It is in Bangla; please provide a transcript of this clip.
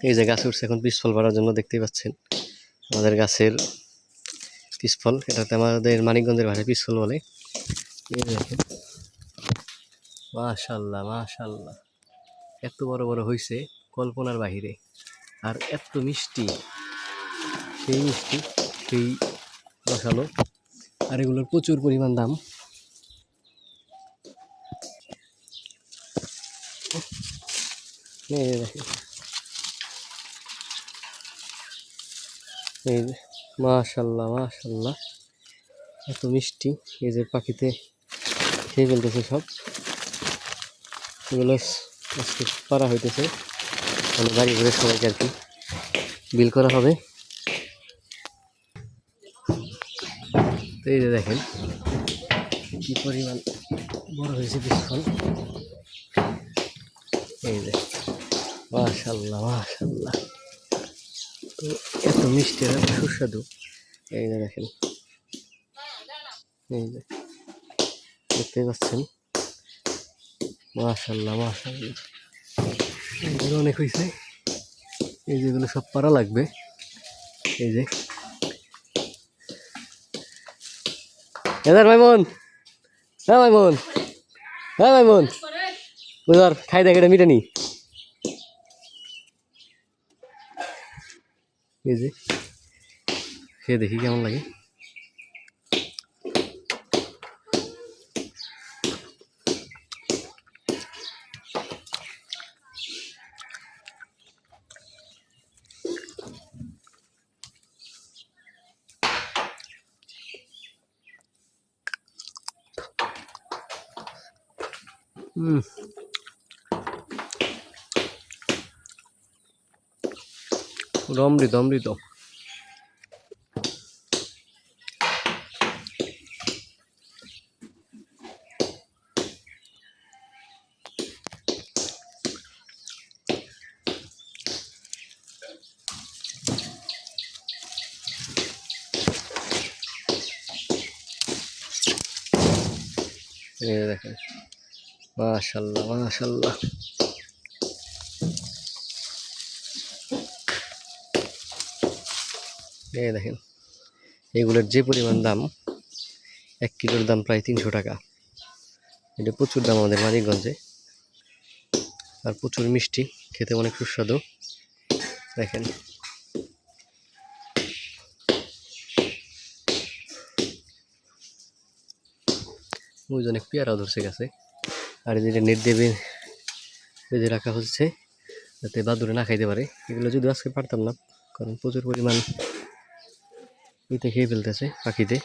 এই যে গাছে উঠছে এখন পিস ফল পাড়ার জন্য, দেখতেই পাচ্ছেন আমাদের গাছের পিস ফল। এটাতে আমাদের মানিকগঞ্জের ভাষায় পিস ফল বলে। দেখেন মাশাআল্লাহ মাশাআল্লাহ, এত বড় বড় হয়েছে কল্পনার বাহিরে, আর এত মিষ্টি, সেই মিষ্টি, সেই রসালো, আর এগুলোর প্রচুর পরিমাণ দাম। দেখেন এই যে মাশাআল্লাহ মাশাআল্লাহ, এত মিষ্টি। এই যে পাখিতে খেয়ে ফেলতেছে সব, এগুলো আজকে পারা হইতেছে, মানে বাড়ি ঘুরে সবাইকে আর কি বিল করা হবে। তো এই যে দেখেন কি পরিমাণ বড় হয়েছে পিস ফল। এই যে মাশাআল্লাহ মাশাআল্লাহ, তো এত মিষ্টি আর এত সুস্বাদু। এই যে দেখেন, এই যে দেখতে পাচ্ছেন মাশাআল্লাহ মাশাআল্লাহ, এগুলো অনেক হয়েছে। এই যেগুলো সব পারা লাগবে। এই যে এদার মাইমুন, হ্যাঁ মাইমুন, হ্যাঁ মাইমুন, বুঝার খাই দেখ এটা মিটেনি। এই যে খেয়ে দেখি কেমন লাগে। অমৃত অমৃত। দেখেন মাশাআল্লাহ মাশাআল্লাহ, এই দেখেন এগুলোর যে পরিমাণ দাম, 1 কিলোর দাম প্রায় 300 টাকা। এটা প্রচুর দাম আমাদের মানিকগঞ্জে, আর প্রচুর মিষ্টি, খেতে অনেক সুস্বাদু। দেখেন ওই অনেক পেয়ারাও ধরছে গাছে, আর যেটা নেট দিয়ে বেঁধে রাখা হচ্ছে যাতে বাদুড়ে না খাইতে পারে। এগুলো যদি আজকে পারতাম না, কারণ প্রচুর পরিমাণ খেয়ে ফেলতেছে পাখিতে।